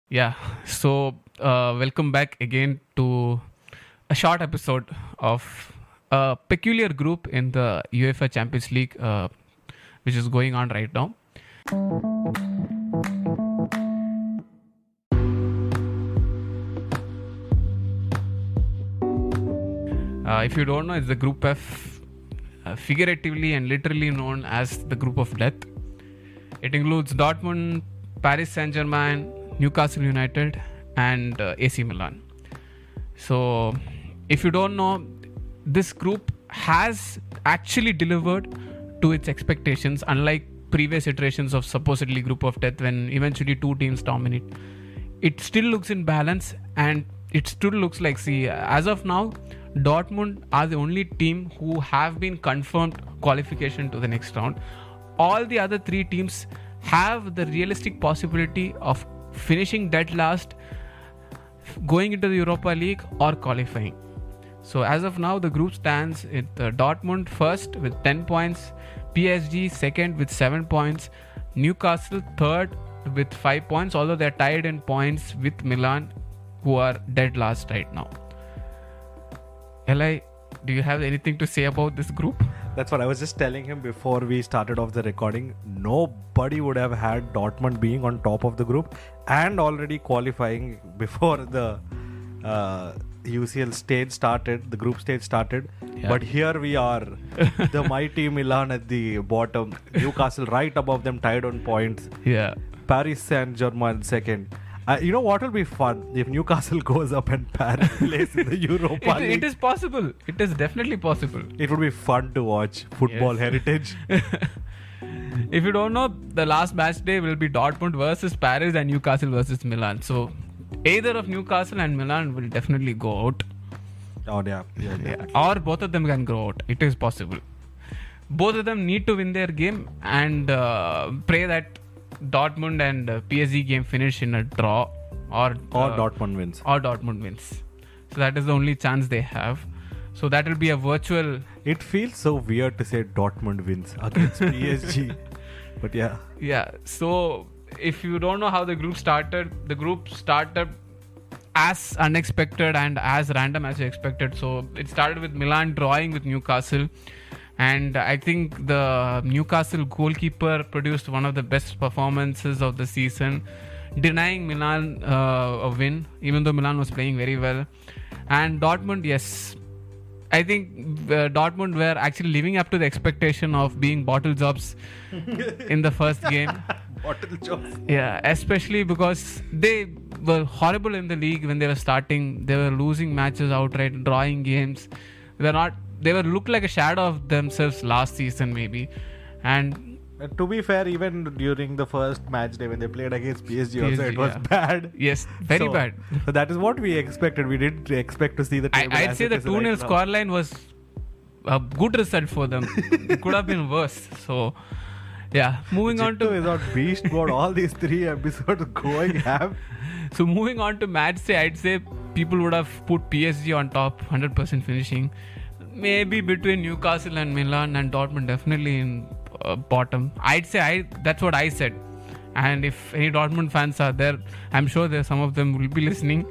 Yeah, welcome back again to a short episode of a peculiar group in the UEFA Champions League, which is going on right now. If you don't know, it's the Group F, figuratively and literally known as the Group of Death. It includes Dortmund, Paris Saint-Germain, Newcastle United, and AC Milan. So, if you don't know, this group has actually delivered to its expectations, unlike previous iterations of supposedly Group of Death when eventually two teams dominate. It still looks in balance, and it still looks like, as of now, Dortmund are the only team who have been confirmed qualification to the next round. All the other three teams have the realistic possibility of finishing dead last, going into the Europa League, or qualifying. So as of now, the group stands with Dortmund first with 10 points, PSG second with 7 points, Newcastle third with 5 points, although they're tied in points with Milan, who are dead last right now. Eli, do you have anything to say about this group? That's what I was just telling him before we started off the recording. Nobody would have had Dortmund being on top of the group and already qualifying before the UCL stage started, the group stage started. Yeah. But here we are, the mighty Milan at the bottom, Newcastle right above them, tied on points. Yeah. Paris Saint-Germain second. You know what will be fun if Newcastle goes up and Paris plays in the Europa League. It is possible. It is definitely possible. It would be fun to watch. Football heritage. If you don't know, the last match day will be Dortmund versus Paris and Newcastle versus Milan. So either of Newcastle and Milan will definitely go out. Oh yeah. Or both of them can go out. It is possible. Both of them need to win their game and pray that Dortmund and PSG game finish in a draw or Dortmund wins. Or Dortmund wins. So that is the only chance they have. So that will be a virtual. It feels so weird to say Dortmund wins against PSG. But yeah. Yeah. So if you don't know how the group started as unexpected and as random as you expected. So it started with Milan drawing with Newcastle. And I think the Newcastle goalkeeper produced one of the best performances of the season, denying Milan a win, even though Milan was playing very well. And Dortmund, yes, I think Dortmund were actually living up to the expectation of being bottle jobs in the first game. Bottle jobs. Yeah, especially because they were horrible in the league when they were starting. They were losing matches outright, drawing games. They were looked like a shadow of themselves last season maybe. And to be fair, even during the first match day when they played against PSG also, it was bad. Yes, very bad. So that is what we expected. We didn't expect to see the table. I'd say the 2-0 scoreline was a good result for them. It could have been worse. So yeah, moving on to... is on beast mode all these 3 episodes going ham. So moving on to Matchday, I'd say people would have put PSG on top, 100% finishing. Maybe between Newcastle and Milan, and Dortmund definitely in bottom. I'd say that's what I said. And if any Dortmund fans are there, I'm sure some of them will be listening.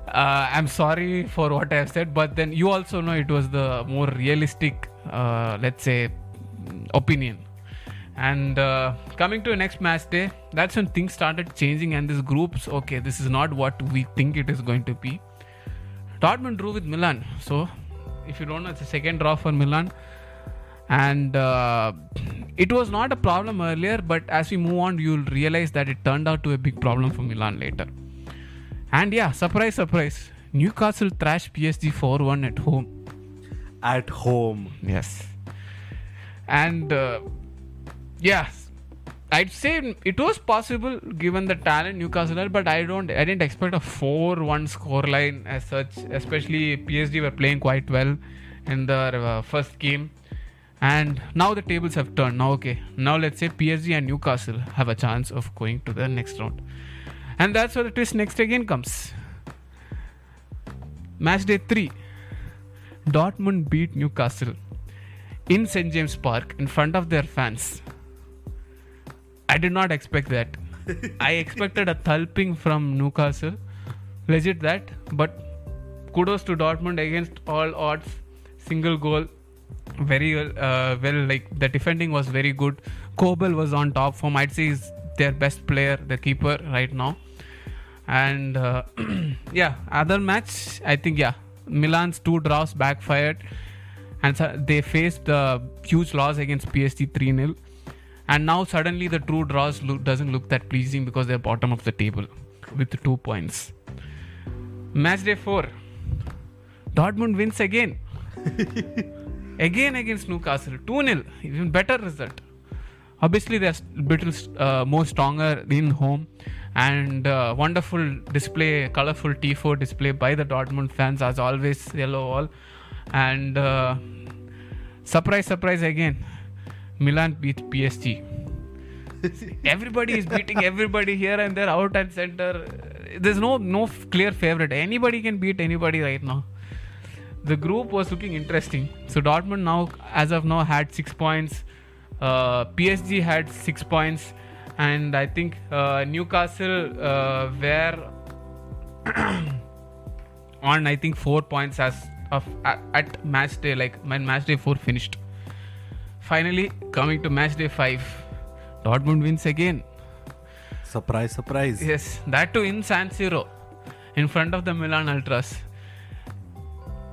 I'm sorry for what I've said, but then you also know it was the more realistic, let's say, opinion. And coming to next match day, that's when things started changing and this group's, okay, this is not what we think it is going to be. Dortmund drew with Milan. So if you don't know, it's a second draw for Milan. And it was not a problem earlier, but as we move on, you'll realize that it turned out to a big problem for Milan later. And yeah, surprise, Newcastle thrashed PSG 4-1 at home. At home. Yes. And yeah, I'd say it was possible given the talent Newcastle had, but I didn't expect a 4-1 scoreline as such. Especially PSG were playing quite well in their first game, and now the tables have turned. Now let's say PSG and Newcastle have a chance of going to the next round, and that's where the twist next again comes. Matchday 3, Dortmund beat Newcastle in St. James Park in front of their fans. I did not expect that. I expected a thalping from Newcastle. Legit that. But kudos to Dortmund against all odds. Single goal. Very well. Like the defending was very good. Kobel was on top form. I'd say he's their best player, the keeper right now. And yeah, other match, I think, yeah, Milan's 2 draws backfired. And they faced the huge loss against PSG 3-0. And now suddenly the 2 draws doesn't look that pleasing because they're bottom of the table with 2 points. Matchday 4. Dortmund wins again. Again against Newcastle. 2-0. Even better result. Obviously they're a little more stronger in home. And wonderful display, colorful T4 display by the Dortmund fans as always, yellow wall. And surprise again, Milan beat PSG. Everybody is beating everybody here and there, out and center. There's no clear favorite. Anybody can beat anybody right now. The group was looking interesting. So Dortmund now, as of now, had 6 points. PSG had 6 points. And I think Newcastle were on, I think, 4 points as of at match day, like when match day 4 finished. Finally, coming to match day 5, Dortmund wins again. Surprise. Yes, that too in San Siro, in front of the Milan Ultras.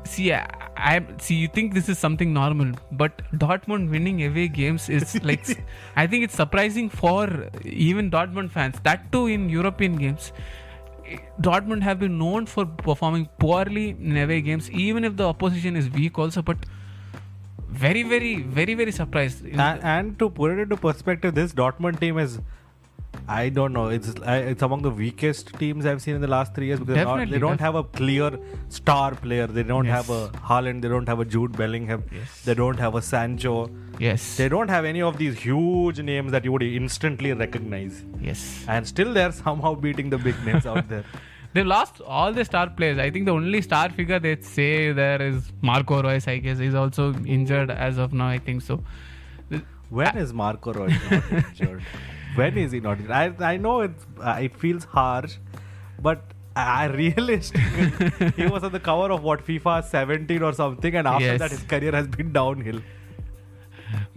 See, you think this is something normal, but Dortmund winning away games is like, I think it's surprising for even Dortmund fans. That too in European games. Dortmund have been known for performing poorly in away games, even if the opposition is weak also, but very surprised. And to put it into perspective, this Dortmund team is, I don't know, it's among the weakest teams I've seen in the last 3 years, because they don't have a clear star player. They don't have a Haaland, they don't have a Jude Bellingham, they don't have a Sancho. They don't have any of these huge names that you would instantly recognize. And still they're somehow beating the big names out there. They've lost all the star players. I think the only star figure they'd say there is Marco Reus, I guess. He's also injured as of now, I think so. When is Marco Reus not injured? When is he not injured? I know it feels harsh, but realistically, he was on the cover of FIFA 17 or something, and after that his career has been downhill.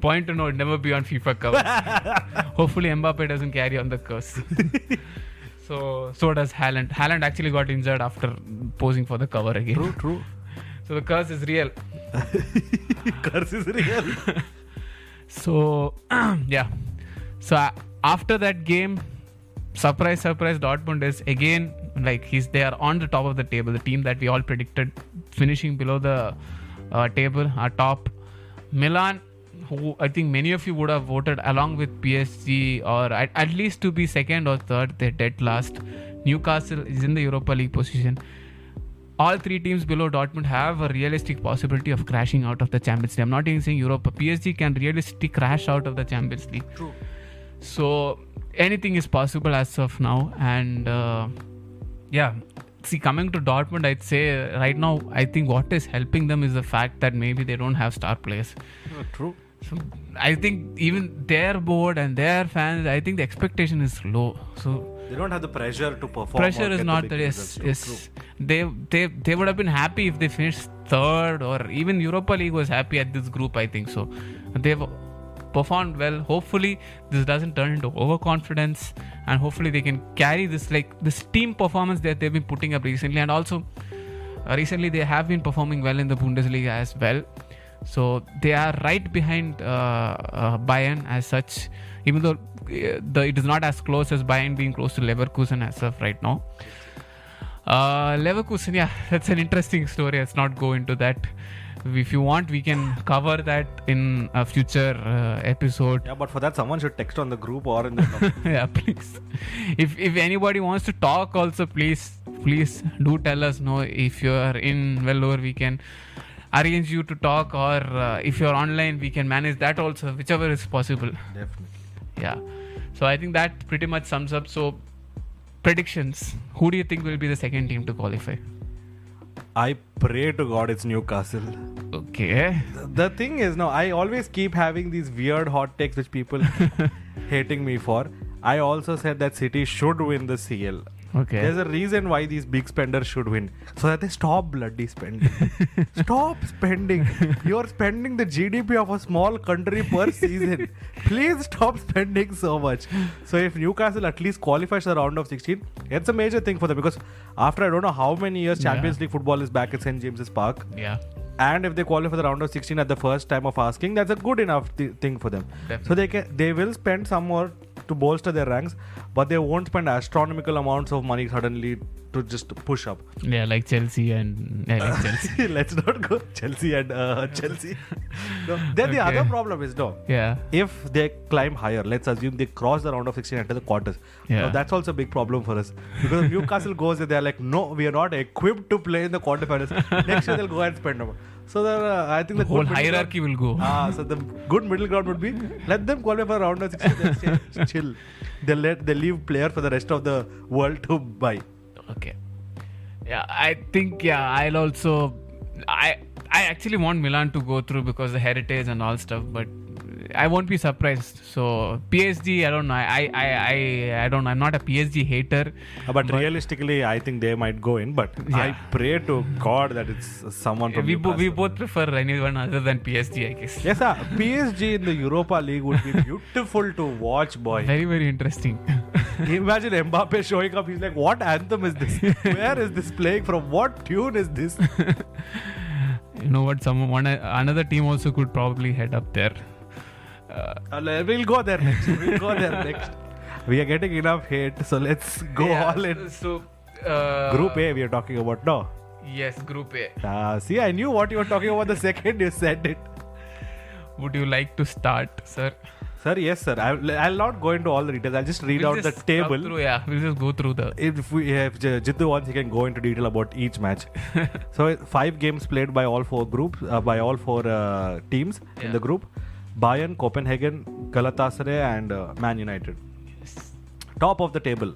Point to note, never be on FIFA cover. Hopefully Mbappe doesn't carry on the curse. So does Haaland. Haaland actually got injured after posing for the cover again. True. So the curse is real. Curse is real. So yeah. So after that game, surprise, Dortmund is again, like, they are on the top of the table. The team that we all predicted finishing below the table are top. Milan, who I think many of you would have voted along with PSG, or at least to be second or third, they're dead last. Newcastle is in the Europa League position. All 3 teams below Dortmund have a realistic possibility of crashing out of the Champions League. I'm not even saying Europa. PSG can realistically crash out of the Champions League. True. So anything is possible as of now. And coming to Dortmund, I'd say right now, I think what is helping them is the fact that maybe they don't have star players. True. So I think even their board and their fans, I think the expectation is low. So they don't have the pressure to perform. Pressure is not there. Yes. They would have been happy if they finished third, or even Europa League was happy at this group, I think so. They've performed well. Hopefully this doesn't turn into overconfidence, and hopefully they can carry this team performance that they've been putting up recently. And also recently they have been performing well in the Bundesliga as well. So they are right behind Bayern as such, even though it is not as close as Bayern being close to Leverkusen as of right now. Leverkusen, that's an interesting story. Let's not go into that. If you want, we can cover that in a future episode. Yeah, but for that, someone should text on the group or in the yeah, please. If anybody wants to talk also, please do tell us. If you are in Vellore, we can arrange you to talk, or if you're online, we can manage that also, whichever is possible. Definitely. Yeah. So I think that pretty much sums up. So predictions. Who do you think will be the second team to qualify? I pray to God it's Newcastle. Okay. The thing is, I always keep having these weird hot takes which people keep hating me for. I also said that City should win the CL. Okay. There's a reason why these big spenders should win. So that they stop bloody spending. Stop spending. You're spending the GDP of a small country per season. Please stop spending so much. So if Newcastle at least qualifies the round of 16, it's a major thing for them because after I don't know how many years Champions League football is back at St. James's Park. Yeah. And if they qualify for the round of 16 at the first time of asking, that's a good enough thing for them. Definitely. So they will spend some more to bolster their ranks, but they won't spend astronomical amounts of money suddenly to just push up. Yeah, like Chelsea and like Chelsea. Let's not go Chelsea and Chelsea. No, then the other problem is Yeah. if they climb higher, let's assume they cross the round of 16 into the quarters. Yeah. Now, that's also a big problem for us because if Newcastle goes there, they're like, no, we are not equipped to play in the quarterfinals. Next year they'll go and spend more. So I think The the whole good hierarchy will go. so the good middle ground would be let them qualify for round of 16. Then chill. They leave player for the rest of the world to buy. Okay. Yeah, I think I'll also I actually want Milan to go through because the heritage and all stuff, but I won't be surprised. So PSG, I don't know. I don't know. I'm not a PSG hater. But realistically, I think they might go in. But I pray to God that it's someone from we Newcastle. both prefer anyone other than PSG, I guess. Yes, sir. PSG in the Europa League would be beautiful to watch, boy. Very, very interesting. Imagine Mbappe showing up. He's like, what anthem is this? Where is this playing from? What tune is this? You know what? Another team also could probably head up there. We'll go there next. We are getting enough hate, so let's go all in. So, Group A we are talking about, no? Yes, Group A. See, I knew what you were talking about the second you said it. Would you like to start, sir? Sir, yes, sir. I'll not go into all the details. I'll just read out the table. We'll just go through the... If Jiddu wants, he can go into detail about each match. So, 5 games played by all 4 groups, by all 4 teams in the group. Bayern, Copenhagen, Galatasaray and Man United. Yes. Top of the table.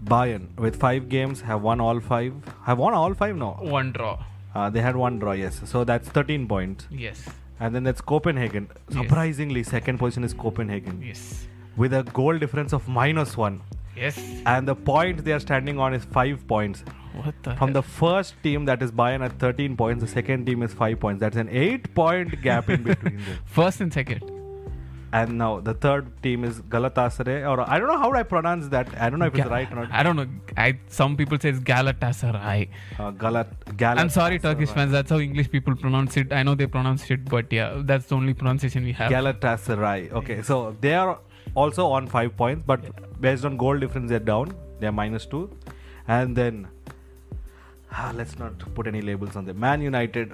Bayern with 5 games have won all 5. Have won all 5? No. 1 draw. They had 1 draw, yes. So that's 13 points. Yes. And then that's Copenhagen. Surprisingly, second position is Copenhagen. Yes. With a goal difference of -1. Yes. And the point they are standing on is 5 points. What the From the first team, that is Bayern at 13 points, the second team is 5 points. That's an 8-point gap in between them. First and second. And now the third team is Galatasaray, or I don't know how I pronounce that. I don't know if it's right or not. I don't know. Some people say it's Galatasaray. I'm sorry, Turkish fans. That's how English people pronounce it. I know they pronounce it, but yeah, that's the only pronunciation we have. Galatasaray. Okay, so they are also on 5 points, but based on goal difference, they're down. They're -2. And then let's not put any labels on them. Man United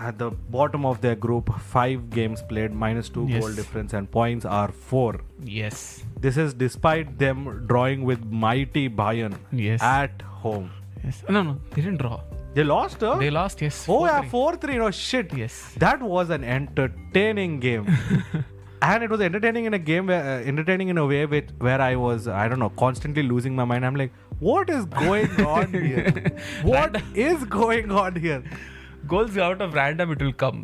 at the bottom of their group, 5 games played, -2 goal difference, and points are 4. Yes. This is despite them drawing with mighty Bayern at home. Yes. No, they didn't draw. They lost, huh? They lost, yes. Oh, 4-3. Yeah, 4-3. No, shit. Yes. That was an entertaining game. And it was entertaining in a game entertaining in a way where I was, I don't know, constantly losing my mind. I'm like, what is going on here? What is going on here? Goals out of random, it will come.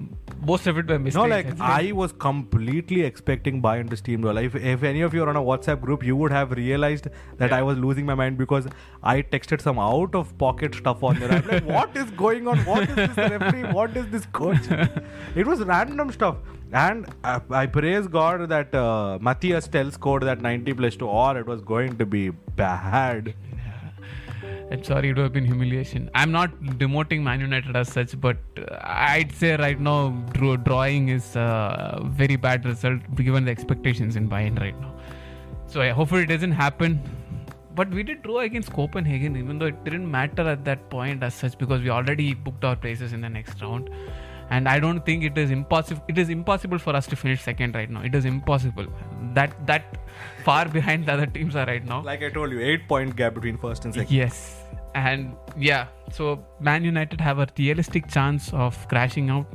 Most of it by mistake. No, like I was completely expecting Bayern to steamroll. If any of you are on a WhatsApp group, you would have realized that I was losing my mind because I texted some out of pocket stuff on there. I'm like, what is going on? What is this referee? What is this coach? It was random stuff. And I praise God that Matthias Tell scored that 90+2, or it was going to be bad. I'm sorry, it would have been humiliation. I'm not demoting Man United as such, but I'd say right now drawing is a very bad result given the expectations in Bayern right now. So hopefully it doesn't happen. But we did draw against Copenhagen, even though it didn't matter at that point as such, because we already booked our places in the next round. And I don't think it is impossible. It is impossible for us to finish second right now. It is impossible. That far behind the other teams are right now. Like I told you, 8-point gap between first and second. Yes. And yeah, so Man United have a realistic chance of crashing out,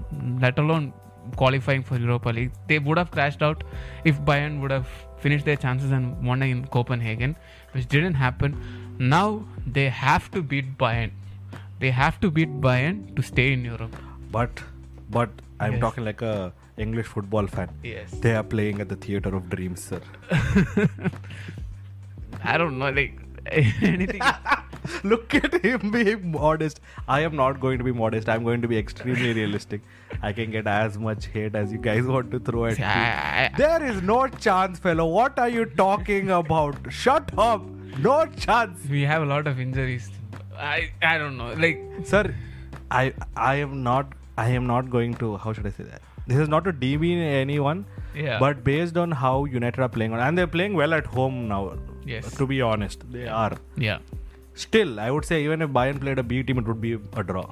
let alone qualifying for Europa League. They would have crashed out if Bayern would have finished their chances and won in Copenhagen, which didn't happen. Now they have to beat Bayern. They have to beat Bayern to stay in Europe. But I'm talking like a English football fan. Yes. They are playing at the theatre of dreams, sir. I don't know, like anything. Look at him being modest. I am not going to be modest. I'm going to be extremely realistic. I can get as much hate as you guys want to throw at me. There is no chance, fellow. What are you talking about? Shut up. No chance. We have a lot of injuries. I don't know. Like, Sir, I am not going to, how should I say that? This is not to demean anyone. yeah. But based on how United are playing, and they're playing well at home now. Yes. To be honest, they are. Yeah. Still, I would say even if Bayern played a B team, it would be a draw.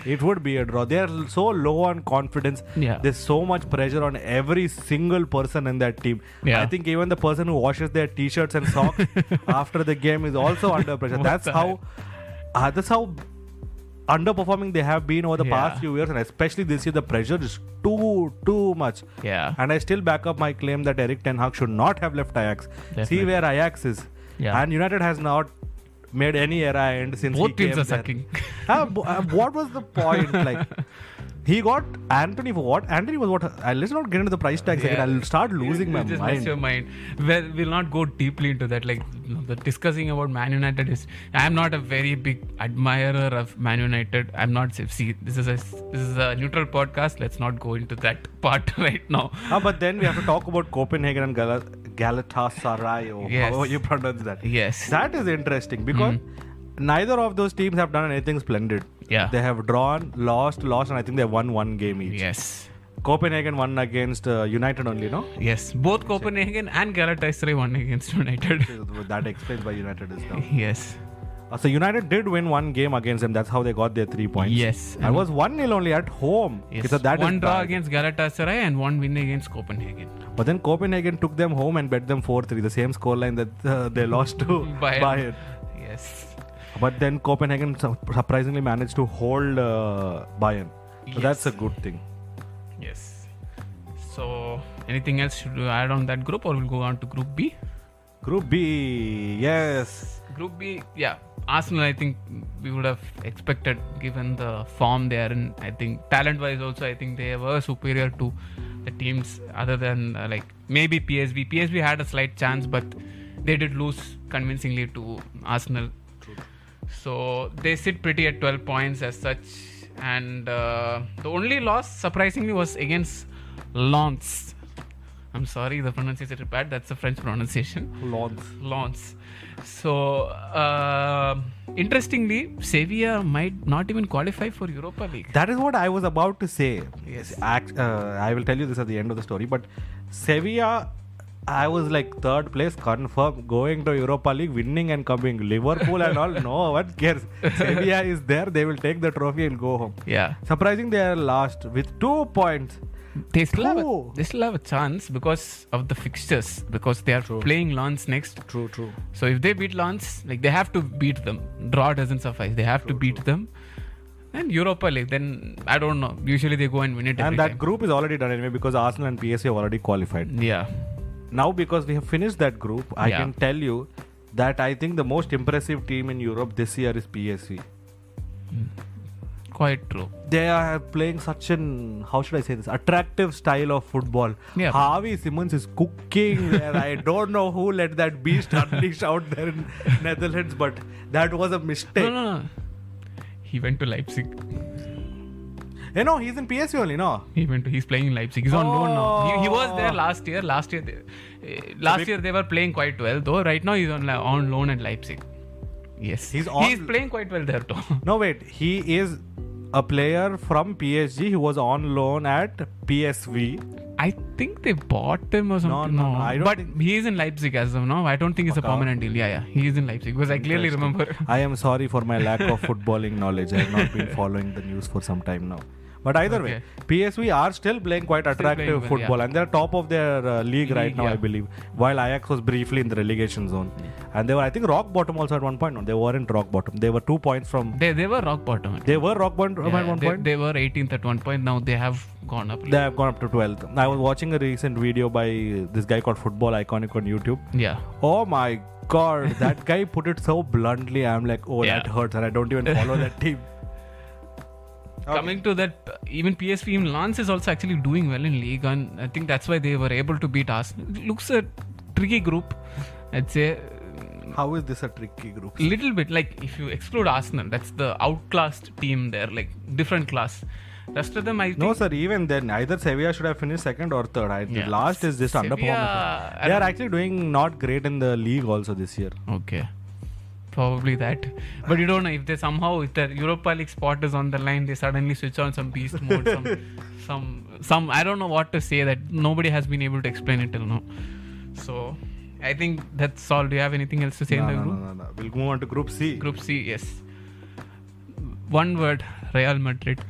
It would be a draw. They are so low on confidence. Yeah. There's so much pressure on every single person in that team. Yeah. I think even the person who washes their t-shirts and socks after the game is also under pressure. That's how underperforming they have been over the past few years, and especially this year, the pressure is too much. Yeah. And I still back up my claim that Erik ten Hag should not have left Ajax. Definitely. See where Ajax is. Yeah. And United has not made any era end since Both he came teams are there. sucking. What was the point? Like, he got Anthony for what? Anthony was what? Let's not get into the price tags again. I'll start losing my just mind. mess your mind. Well, we'll not go deeply into that. Like, the discussing about Man United is. I'm not a very big admirer of Man United. I'm not. See, this is a neutral podcast. Let's not go into that part right now. But then we have to talk about Copenhagen and Galatasaray, or Yes. how you pronounce that. Yes. That is interesting because neither of those teams have done anything splendid. Yeah. They have drawn, lost, and I think they won one game each. Yes. Copenhagen won against United only, no? Yes. Both Copenhagen and Galatasaray won against United. That explains why United is down. Yes. So United did win one game against them. That's how they got their 3 points. Yes. I was 1-0 only at home. Yes. So that one is draw bad. against Galatasaray and one win against Copenhagen. But then Copenhagen took them home and bet them 4-3. The same scoreline that they lost to Bayern. Yes. But then Copenhagen surprisingly managed to hold Bayern. So that's a Yes. good thing. Yes. So, anything else should we add on that group, or we'll go on to Group B? Group B, yes. Group B, yeah. Arsenal, I think we would have expected, given the form they are in. I think talent-wise also, I think they were superior to the teams other than like maybe PSV. PSV had a slight chance, but they did lose convincingly to Arsenal. True. So they sit pretty at 12 points as such. And the only loss, surprisingly, was against Lens. I'm sorry, the pronunciation is bad. That's the French pronunciation. Lens. So, interestingly, Sevilla might not even qualify for Europa League. That is what I was about to say. Yes. I will tell you this at the end of the story. But Sevilla, I was like third place, confirmed, going to Europa League, winning and coming. Liverpool and all, no one cares. Sevilla is there, they will take the trophy and go home. Yeah. Surprising, they are last with 2 points. They still have a chance because of the fixtures, because they are playing Lens next. True. So if they beat Lens, like they have to beat them. Draw doesn't suffice. They have to beat them. And Europa League, then I don't know. Usually they go and win it every And that time. group is already done anyway because Arsenal and PSV have already qualified. Yeah. Now, because we have finished that group, I can tell you that I think the most impressive team in Europe this year is PSV. Quite true. They are playing such an, how should I say this, attractive style of football. Yeah. Harvey Simmons is cooking there. I don't know who let that beast unleash out there in Netherlands, but that was a mistake. No. He went to Leipzig. You know, he's in PSV only, no? He's playing in Leipzig. He's on loan now. He was there last year. Last year they were playing quite well, though. Right now he's on loan at Leipzig. Yes. He's playing quite well there too. No, wait. He is a player from PSG who was on loan at PSV. I think they bought him or something. No, I don't but think- he is in Leipzig as of now. I don't think it's a permanent deal. Yeah. He is in Leipzig because I clearly remember. I am sorry for my lack of footballing knowledge. I have not been following the news for some time now. But either way, PSV are still playing quite attractive playing well, football, and they're top of their league right now, I believe. While Ajax was briefly in the relegation zone, and they were, I think, rock bottom also at one point. No, they weren't rock bottom. They were 2 points from. They were rock bottom. They were rock bottom at one point. They were 18th at one point. Now they have gone up. They have gone up to 12th. I was watching a recent video by this guy called Football Iconic on YouTube. Yeah. Oh my God, that guy put it so bluntly. I'm like, oh, that hurts, and I don't even follow that team. Okay. Coming to that, even PSV in Lens is also actually doing well in league, and I think that's why they were able to beat Arsenal. It looks a tricky group, I'd say. How is this a tricky group? Little bit, like if you exclude Arsenal, that's the outclassed team there, like different class. Rest of them, I think. No, sir. Even then, either Sevilla should have finished second or third. The last is just Sevilla, underperforming. They are actually doing not great in the league also this year. Okay. Probably that. But you don't know if they somehow, if the Europa League spot is on the line, they suddenly switch on some beast mode, some I don't know what to say, that nobody has been able to explain it till now. So I think that's all. Do you have anything else to say in the group? No. We'll move on to Group C. Group C, yes. One word, Real Madrid.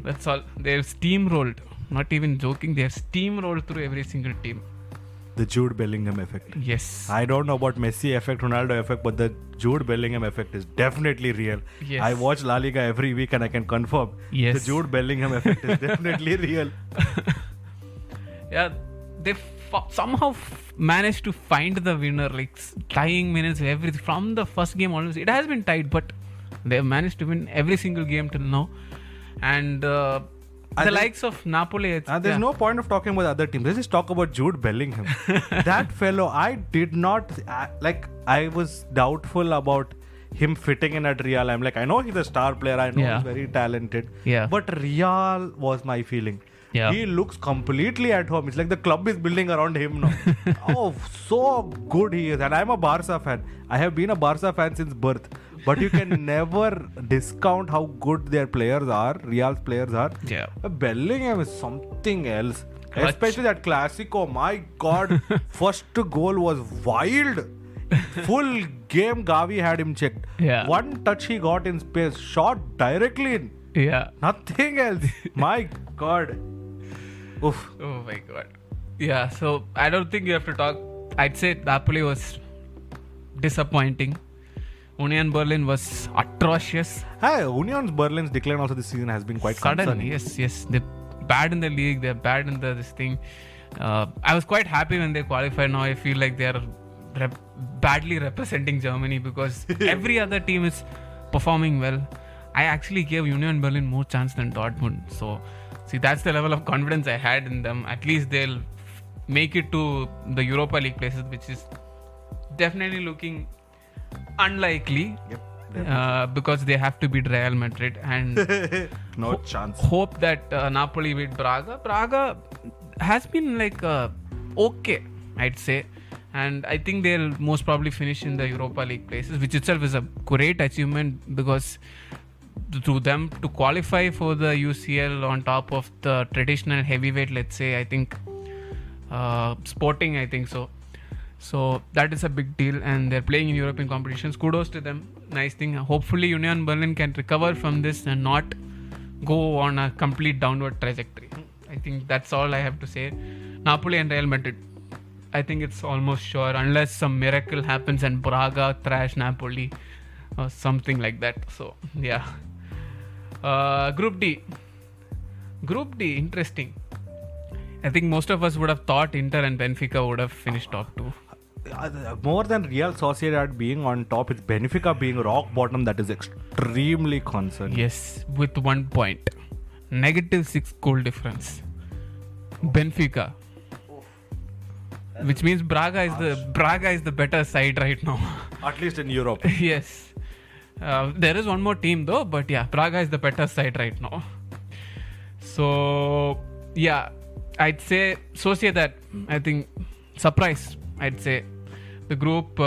That's all. They've steamrolled. Not even joking. They've steamrolled through every single team. The Jude Bellingham effect. Yes. I don't know about Messi effect, Ronaldo effect, but the Jude Bellingham effect is definitely real. Yes. I watch La Liga every week and I can confirm. Yes. The Jude Bellingham effect is definitely real. Yeah, they somehow managed to find the winner, like tying minutes, everything from the first game almost. It has been tied, but they have managed to win every single game till now. And the likes of Napoli. There's no point of talking about the other teams. Let's just talk about Jude Bellingham. That fellow, I did not I was doubtful about him fitting in at Real. I'm like, I know he's a star player. I know he's very talented. Yeah. But Real was my feeling. Yeah. He looks completely at home. It's like the club is building around him now. Oh, so good he is. And I'm a Barca fan. I have been a Barca fan since birth. But you can never discount how good their players are, Real's players are. Yeah. Bellingham is something else. Clutch. Especially that Clasico. My God. First goal was wild. Full game Gavi had him checked. Yeah. One touch he got in space. Shot directly in. Yeah. Nothing else. My God. Oof. Oh my God. Yeah, so I don't think you have to talk. I'd say Napoli was disappointing. Union Berlin was atrocious. Hey, Union Berlin's decline also this season has been quite Sudden. concerning. Yes. They're bad in the league. They're bad in this thing. I was quite happy when they qualified. Now I feel like they're badly representing Germany because every other team is performing well. I actually gave Union Berlin more chance than Dortmund. So, see, that's the level of confidence I had in them. At least they'll make it to the Europa League places, which is definitely looking unlikely. Yep. Because they have to beat Real Madrid and No chance. hope that Napoli beat Braga. Braga has been like okay, I'd say. And I think they'll most probably finish in the Europa League places, which itself is a great achievement because to them to qualify for the UCL on top of the traditional heavyweight, let's say, I think Sporting, I think so. So that is a big deal, and they're playing in European competitions. Kudos to them. Nice thing. Hopefully Union Berlin can recover from this and not go on a complete downward trajectory. I think that's all I have to say. Napoli and Real Madrid, I think it's almost sure, unless some miracle happens and Braga thrash Napoli or something like that. So yeah. Group D, interesting. I think most of us would have thought Inter and Benfica would have finished top two. More than Real Sociedad being on top, it's Benfica being rock bottom that is extremely concerning. Yes, with 1 point. -6 goal difference. Benfica. Which means Braga is the better side right now. At least in Europe. Yes. There is one more team though, but yeah, Braga is the better side right now. So yeah, I'd say Sociedad, I think, surprise, I'd say. The group,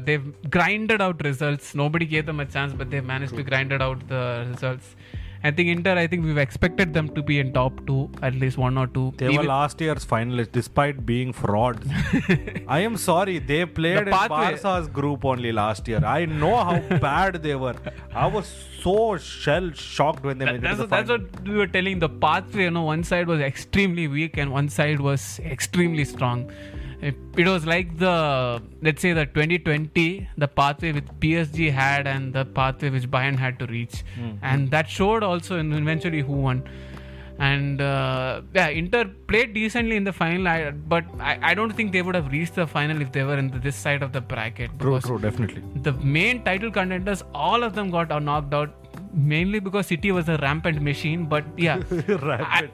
they've grinded out results. Nobody gave them a chance, but they've managed to grind out the results. I think Inter, we've expected them to be in top two, at least 1 or 2. They were last year's finalists despite being frauds. I am sorry, they played in Barca's group only last year. I know how bad they were. I was so shell-shocked when they made it to the final. That's what we were telling. The pathway, one side was extremely weak and one side was extremely strong. It was like let's say the 2020, the pathway which PSG had and the pathway which Bayern had to reach. And that showed also eventually who won. And Inter played decently in the final, but I don't think they would have reached the final if they were in this side of the bracket. True, definitely. The main title contenders, all of them got knocked out. Mainly because City was a rampant machine, but yeah,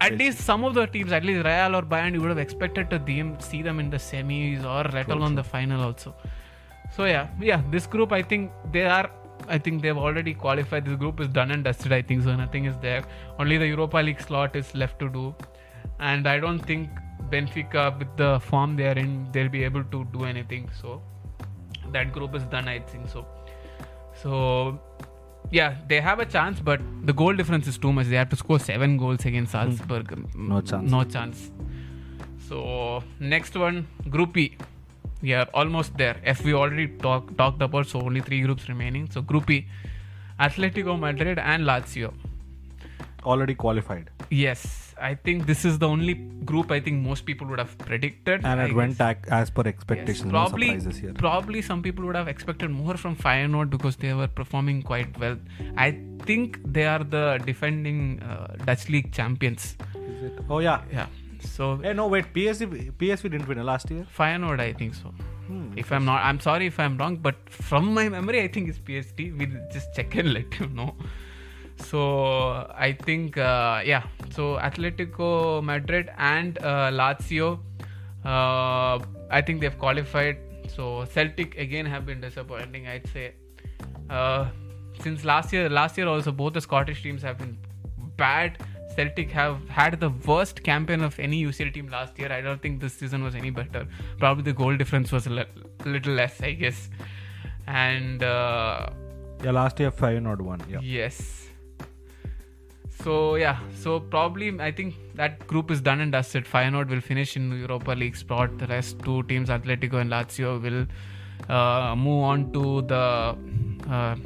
at least some of the teams, at least Real or Bayern, you would have expected to see them in the semis or let alone the final also. So this group, I think they've already qualified. This group is done and dusted, I think, so nothing is there. Only the Europa League slot is left to do, and I don't think Benfica, with the form they are in, they'll be able to do anything. So that group is done, I think so yeah, they have a chance, but the goal difference is too much. They have to score 7 goals against Salzburg. No chance. So next one, Group E. We are almost there. F we already talked about, so only 3 groups remaining. So Group E, Atletico Madrid and Lazio. Already qualified. Yes, I think this is the only group I think most people would have predicted. And it went as per expectations. Yes, no surprises here. Probably some people would have expected more from Feyenoord because they were performing quite well. I think they are the defending Dutch League champions. Is it? Oh yeah. Yeah. So no, wait. PSV didn't win last year. Feyenoord, I think so. If I'm not, I'm sorry if I'm wrong, but from my memory, I think it's PSG. We'll just check and let you know. So I think so Atletico Madrid and Lazio, I think they've qualified. So Celtic again have been disappointing, I'd say. Since last year also, both the Scottish teams have been bad. Celtic have had the worst campaign of any UCL team last year. I don't think this season was any better. Probably the goal difference was a little less, I guess. And last year Feyenoord won. Yeah. Yes. So probably I think that group is done and dusted. Feyenoord will finish in the Europa League spot. The rest 2 teams, Atletico and Lazio, will move on to the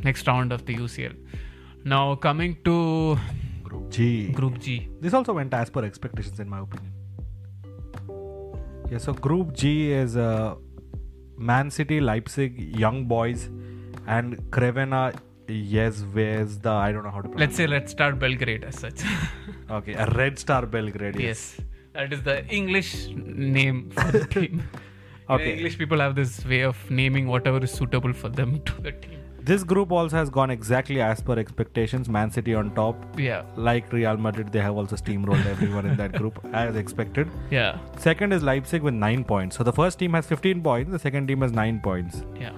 next round of the UCL. Now coming to Group G. This also went as per expectations in my opinion. Yeah, so Group G is Man City, Leipzig, Young Boys, and Crvena Zvezda. I don't know how to pronounce Let's say Red Star Belgrade as such. Okay, a Red Star Belgrade. Yes. That is the English name for the team. Okay. English people have this way of naming whatever is suitable for them to the team. This group also has gone exactly as per expectations. Man City on top. Yeah. Like Real Madrid, they have also steamrolled everyone in that group as expected. Yeah. Second is Leipzig with 9 points. So the first team has 15 points. The second team has 9 points. Yeah.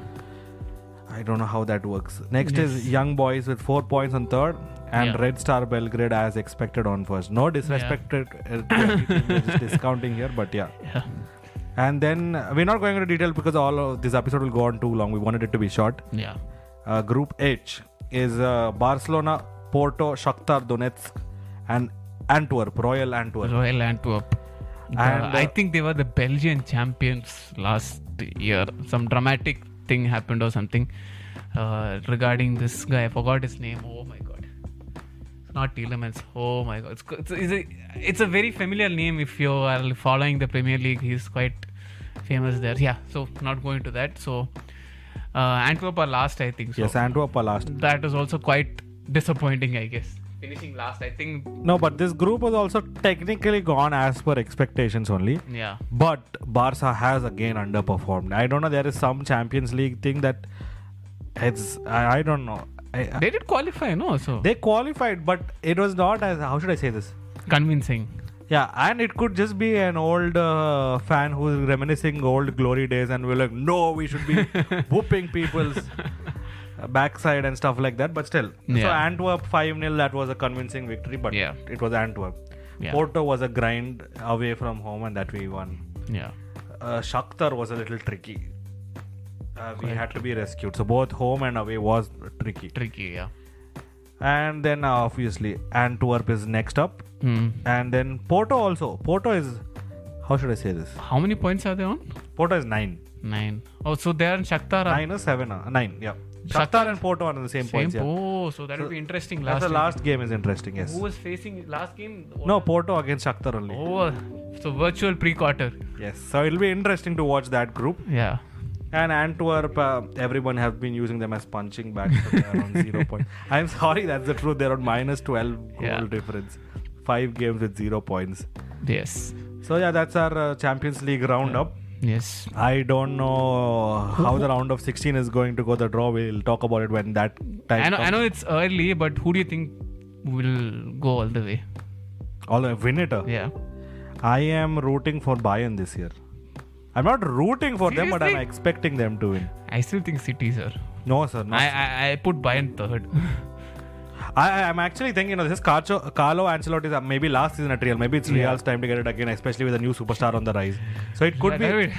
I don't know how that works. Next is Young Boys with 4 points on third. And Red Star Belgrade as expected on first. No disrespect to any team, we're just discounting here, but yeah. And then we're not going into detail because all of this episode will go on too long. We wanted it to be short. Yeah. Group H is Barcelona, Porto, Shakhtar Donetsk, and Antwerp, Royal Antwerp. And I think they were the Belgian champions last year. Some dramatic thing happened or something regarding this guy. I forgot his name. Oh my god. It's not Tielemans. Oh my god. It's a very familiar name if you are following the Premier League. He's quite famous there. Yeah, so not going to that. So Antwerp are last, I think. So yes, Antwerp are last. That was also quite disappointing, I guess. Finishing last, I think. No, but this group was also technically gone as per expectations only. Yeah. But Barca has again underperformed. I don't know. There is some Champions League thing that it's. I don't know. They did qualify, no? So they qualified, but it was not as. How should I say this? Convincing. Yeah, and it could just be an old fan who is reminiscing old glory days and we're like, no, we should be whooping people's backside and stuff like that. But still, so Antwerp 5-0, that was a convincing victory, but it was Antwerp. Yeah. Porto was a grind away from home and that we won. Yeah. Shakhtar was a little tricky. We had to be rescued. So both home and away was tricky. Yeah. And then obviously Antwerp is next up. And then Porto also. Porto is, how should I say this? How many points are they on? Porto is 9. 9. Oh, so they are in Shakhtar. 9 or 7? 9, yeah. Shakhtar and Porto are on the same points. Yeah. Oh, so that will be interesting. The last game is interesting, yes. Who was facing last game? No, Porto against Shakhtar only. Oh, so virtual pre-quarter. Yes, so it'll be interesting to watch that group. Yeah. And Antwerp, everyone has been using them as punching bags. So they are on 0 points. I'm sorry, that's the truth. They're on minus 12 goal difference. 5 games with 0 points. Yes. So yeah, that's our Champions League roundup. Yes. I don't know how the round of 16 is going to go. The draw, we'll talk about it when that time comes. I know it's early, but who do you think will go all the way? All the way, win it? Yeah. I am rooting for Bayern this year. I'm not rooting for them, but I'm expecting them to win. I still think City, sir. No, sir. Not I put Bayern third. I'm actually thinking, this is Carlo Ancelotti's maybe last season at Real. Maybe it's Real's time to get it again, especially with a new superstar on the rise. So it could be.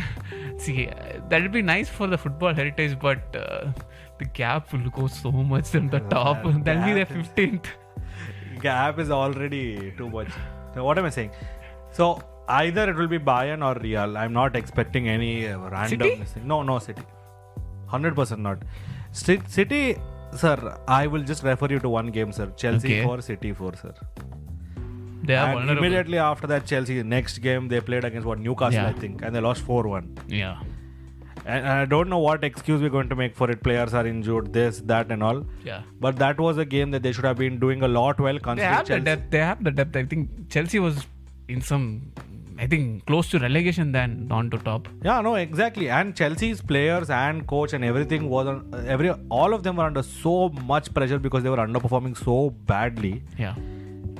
See, that would be nice for the football heritage, but the gap will go so much from the top. That'll be the 15th. Gap is already too much. So what am I saying? So either it will be Bayern or Real. I'm not expecting any random. City? No, City. 100% not. City, sir, I will just refer you to one game, sir. Chelsea 4, City 4, sir. They are and vulnerable. immediately after that, Chelsea, next game, they played against Newcastle, I think, and they lost 4-1. Yeah. And I don't know what excuse we're going to make for it. Players are injured, this, that, and all. Yeah. But that was a game that they should have been doing a lot well. They have the depth. I think Chelsea was in some, close to relegation than on to top. Yeah, no, exactly. And Chelsea's players and coach and everything was all of them were under so much pressure because they were underperforming so badly. Yeah.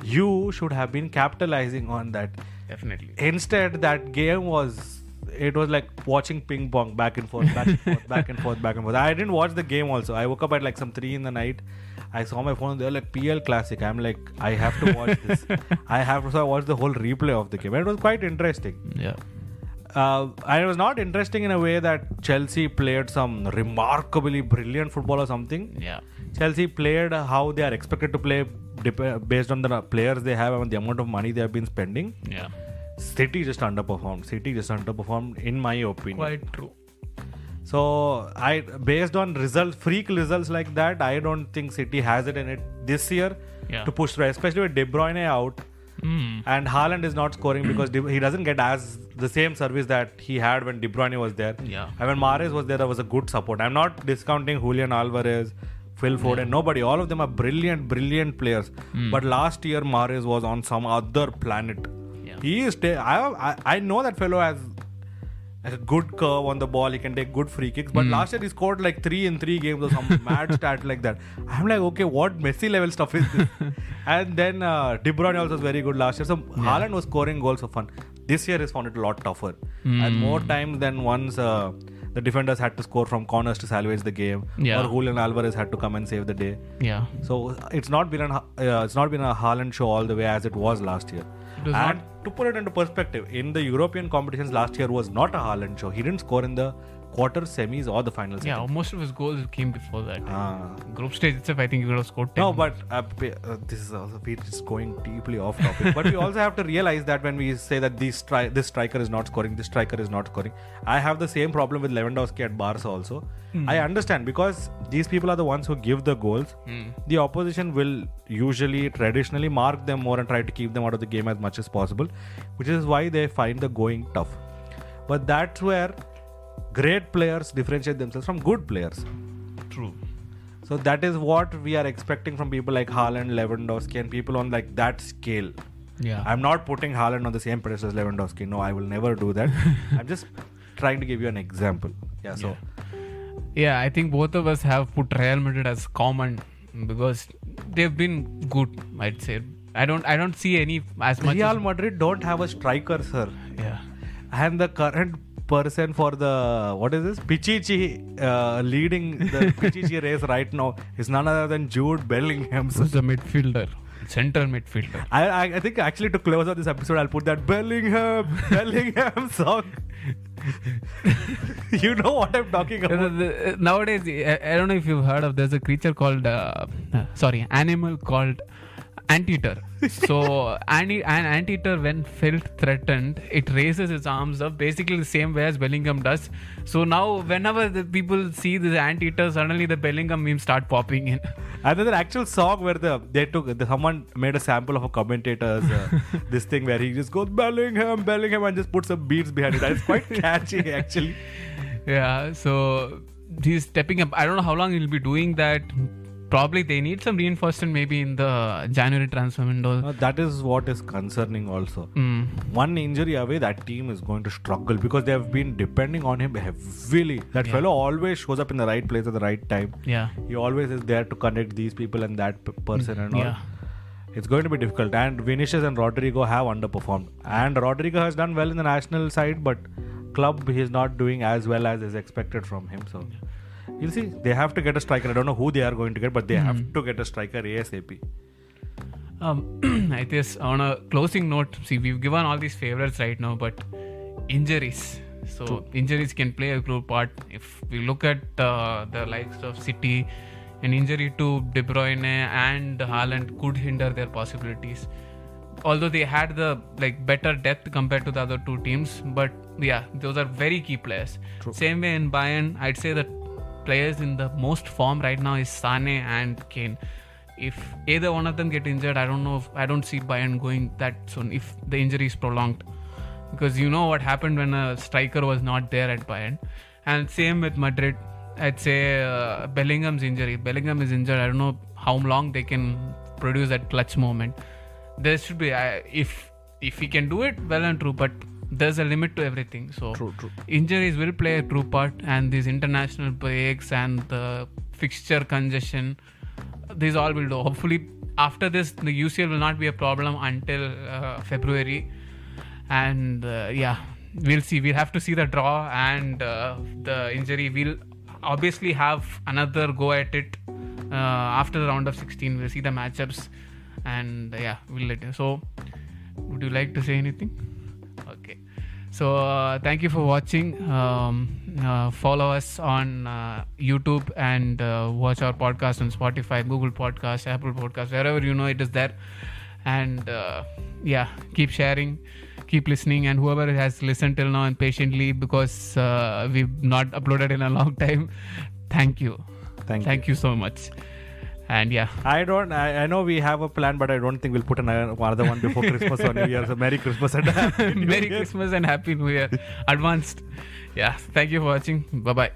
You should have been capitalizing on that. Definitely. Instead, that game was like watching ping pong back and forth, back and forth, back and forth, back and forth. I didn't watch the game also. I woke up at like some 3 in the night. I saw my phone. They were like PL Classic. I'm like, I have to watch this. So I watched the whole replay of the game. And it was quite interesting. Yeah. And it was not interesting in a way that Chelsea played some remarkably brilliant football or something. Yeah. Chelsea played how they are expected to play based on the players they have and the amount of money they have been spending. Yeah. City just underperformed in my opinion. Quite true. So based on freak results like that, I don't think City has it in it this year to push through, especially with De Bruyne out. And Haaland is not scoring because he doesn't get the same service that he had when De Bruyne was there. Yeah. And when Mahrez was there was a good support. I'm not discounting Julian Alvarez, Phil Foden, nobody. All of them are brilliant players. But last year Mahrez was on some other planet. Yeah. He is. I know that fellow has a good curve on the ball. He can take good free kicks. But last year he scored like 3 in 3 games or some mad stat like that. I'm like, okay, what Messi level stuff is this? And then De Bruyne also was very good last year. So Haaland was scoring goals for fun. This year he's found it a lot tougher. And more times than once the defenders had to score from corners to salvage the game. Yeah. Or Julian Alvarez had to come and save the day. Yeah. So it's not been a Haaland show all the way as it was last year. And to put it into perspective, in the European competitions last year was not a Haaland show. He didn't score in the quarter, semis or the finals. Yeah, most of his goals came before that. Group stage itself, I think he would have scored 10. No, but this is also going deeply off topic. But we also have to realize that when we say that this striker is not scoring, this striker is not scoring. I have the same problem with Lewandowski at Barca also. I understand because these people are the ones who give the goals. The opposition will usually traditionally mark them more and try to keep them out of the game as much as possible, which is why they find the going tough. But that's where great players differentiate themselves from good players. True. So that is what we are expecting from people like Haaland, Lewandowski and people on like that scale. Yeah. I'm not putting Haaland on the same pedestal as Lewandowski. No, I will never do that. I'm just trying to give you an example. Yeah, I think both of us have put Real Madrid as common because they've been good, I'd say. I don't see any as much. Real Madrid don't have a striker, sir. Yeah. And the current person for the Pichichi leading the Pichichi race right now is none other than Jude Bellingham. Who's the midfielder? Central midfielder. I think actually to close out this episode I'll put that Bellingham song. You know what I'm talking about. Nowadays, I don't know if you've heard of, there's a creature called animal called anteater. So an anteater, when felt threatened, it raises its arms up basically the same way as Bellingham does. So now whenever the people see the anteater, suddenly the Bellingham memes start popping in. And there's an actual song where someone made a sample of a commentator's this thing where he just goes Bellingham and just puts some beats behind it. And it's quite catchy actually. Yeah, so he's stepping up. I don't know how long he'll be doing that. Probably they need some reinforcement maybe in the January transfer window. That is what is concerning also. One injury away, that team is going to struggle because they have been depending on him heavily. That fellow always shows up in the right place at the right time. Yeah. He always is there to connect these people and that person and all. It's going to be difficult. And Vinicius and Rodrigo have underperformed. And Rodrigo has done well in the national side, but club he is not doing as well as is expected from him. So you'll see they have to get a striker. I don't know who they are going to get, but they have to get a striker ASAP. I guess on a closing note, see, we've given all these favorites right now, but injuries. So True. injuries can play a group part. If we look at the likes of City, an injury to De Bruyne and Haaland could hinder their possibilities. Although they had the better depth compared to the other two teams, but yeah, those are very key players. True. Same way in Bayern, I'd say that players in the most form right now is Sane and Kane. If either one of them get injured, I don't see Bayern going that soon if the injury is prolonged, because you know what happened when a striker was not there at Bayern. And same with Madrid. I'd say Bellingham's injury. Bellingham is injured. I don't know how long they can produce that clutch moment. There should be if he can do it, well and true, but there's a limit to everything. So True. injuries will play a true part, and these international breaks and the fixture congestion, these all will do. Hopefully after this the UCL will not be a problem until February, and we'll see. We'll have to see the draw and the injury. We'll obviously have another go at it after the round of 16. We'll see the matchups, and we'll let you. So would you like to say anything? Okay, so thank you for watching. Follow us on YouTube, and watch our podcast on Spotify, Google Podcasts, Apple Podcasts, wherever you know it is there. And keep sharing, keep listening, and whoever has listened till now and patiently, because we've not uploaded in a long time, thank you. Thank you so much. And I know we have a plan, but I don't think we'll put another one before Christmas or New Year. So Merry Christmas and Happy New Merry Year. Christmas and Happy New Year advanced. Thank you for watching. Bye bye.